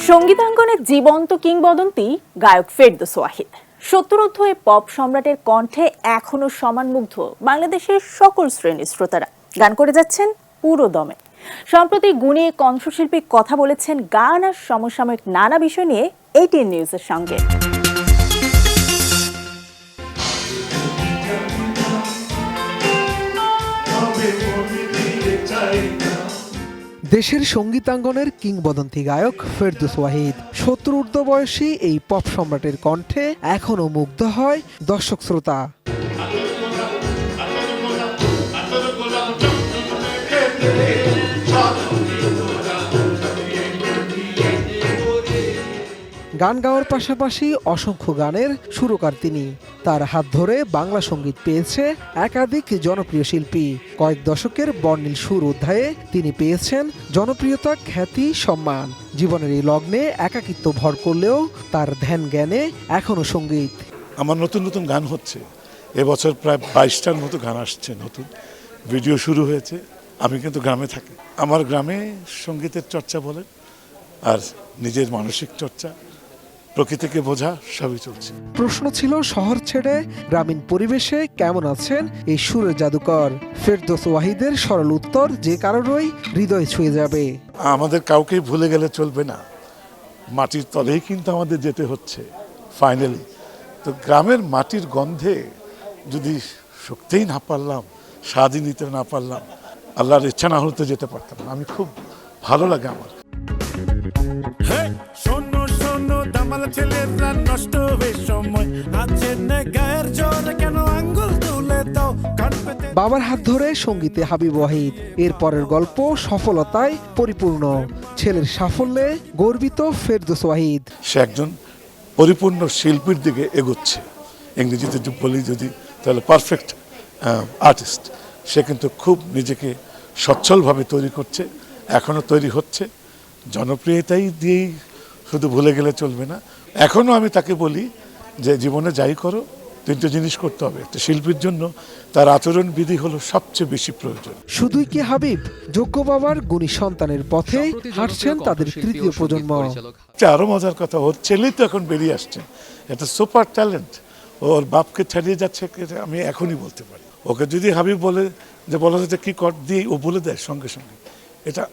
সঙ্গীতাঙ্গনের জীবন্ত কিংবদন্তি গায়ক ফেরদৌস ওয়াহিদ। ৭০ হয়ে পপ সম্রাটের কণ্ঠে এখনো সমান মুগ্ধ বাংলাদেশের সকল শ্রেণীর শ্রোতারা। গান করে যাচ্ছেন পুরো দমে। সম্প্রতি গুণী কণ্ঠশিল্পী কথা বলেছেন গান আর সমসাময়িক নানা বিষয় নিয়ে ATN নিউজের সঙ্গে। দেশের সঙ্গীতাঙ্গনের কিংবদন্তি গায়ক ফেরদৌস ওয়াহিদ ৭০ ঊর্ধ্ব বয়সী এই পপ সম্রাটের কণ্ঠে এখনও মুগ্ধ হয় দর্শক শ্রোতা। গান গাওয়ার পাশাপাশি অসংখ্য গানের সুরকার তিনি। তার হাত ধরে বাংলা সঙ্গীত পেয়েছে একাধিক জনপ্রিয় শিল্পী। কয়েক দশকের বর্ণিল সুর অধ্যায়ে তিনি পেয়েছেন জনপ্রিয়তা, খ্যাতি, সম্মান। জীবনের এই লগ্নে একাকিত্ব ভর করলেও তার ধ্যান জ্ঞানে এখনো সঙ্গীত। আমার নতুন নতুন গান হচ্ছে, এবছর প্রায় ২২টার মতো গান আসছে, নতুন ভিডিও শুরু হয়েছে। আমি কিন্তু গ্রামে থাকি। আমার গ্রামে সঙ্গীতের চর্চা বলেন আর নিজের মানসিক চর্চা, প্রকৃতিকে বোঝা, সবই চলছে। প্রশ্ন ছিল শহর ছেড়ে গ্রামীণ পরিবেশে কেমন আছেন এই সুরের জাদুকর। ফেরদৌস ওয়াহিদের সরল উত্তর যে কারোরই হৃদয় ছুঁয়ে যাবে। আমাদের কাউকেই ভুলে গেলে চলবে না, মাটির তলেই কিন্তু আমাদের যেতে হচ্ছে ফাইনালি। তো গ্রামের মাটির গন্ধে যদি শুকতেই না পারলাম, স্বাদই নিতে না পারলাম, আল্লাহর ইচ্ছা না হলে তো যেতে পারতাম না। আমি খুব ভালো লাগে আমার। বাবার হাত ধরে সঙ্গীতে হাবিব ওয়াহিদ। এরপরের গল্প সফলতায় পরিপূর্ণ। ছেলের সাফল্যে গর্বিত ফেরদৌস ওয়াহিদ। সে একজন পরিপূর্ণ শিল্পীর দিকে এগোচ্ছে। ইংরেজিতে যদি বলি তাহলে পারফেক্ট আর্টিস্ট। সে কিন্তু খুব নিজেকে সচ্ছলভাবে তৈরি করছে, এখনও তৈরি হচ্ছে। জনপ্রিয়তাই দিয়েই শুধু ভুলে গেলে চলবে না। এখনও আমি তাকে বলি যে জীবনে যাই করো, তিনটে জিনিস করতে হবে। একটা শিল্পীর জন্য তার আচরণ বিধি হলো সবচেয়ে বেশি প্রয়োজন। শুধুই কি হাবিব, যোগ্য বাবার গুণী সন্তানের পথে হাঁটছেন তাদের তৃতীয় প্রজন্ম। আরো মজার কথা, ওর ছেলেই তো এখন বেরিয়ে আসছে, এটা সুপার ট্যালেন্ট। ওর বাপকে ছাড়িয়ে যাচ্ছে, আমি এখনই বলতে পারি। ওকে যদি হাবিব বলে যে বলা যাচ্ছে কি কর দিয়ে, ও বলে দেয় সঙ্গে সঙ্গে। এটা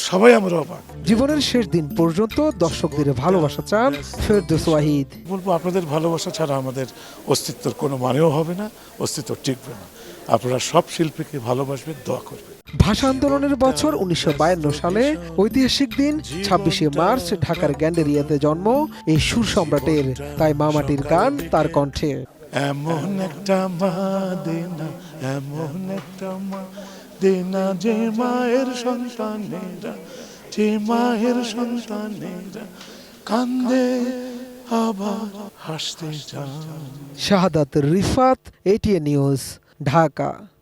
সবাই আমরা অবাক। জীবনের শেষ দিন পর্যন্ত দর্শকদের ভালোবাসা চান ফেরদৌস ওয়াহিদ। বলবো, আপনাদের ভালোবাসা ছাড়া আমাদের অস্তিত্বের কোনো মানেও হবে না, অস্তিত্ব টিকবে না। আপনারা সব শিল্পীকে ভালোবাসবেন, দোয়া করবেন। ভাষা আন্দোলনের বছর ১৯৫২ সালে ঐতিহাসিক দিন ২৬শে মার্চ ঢাকার গ্যান্ডেরিয়াতে জন্ম এই সুর সম্রাটের। তাই মামাটির গান তার কণ্ঠে। এমন একটা মা দেনা, এমন একটা মা দেনা, যে মায়ের সন্তানেরা, যে মায়ের সন্তানেরা কান্দে আবার হাসতে যায়। শাহাদাত রিফাত, ATN নিউজ, ঢাকা।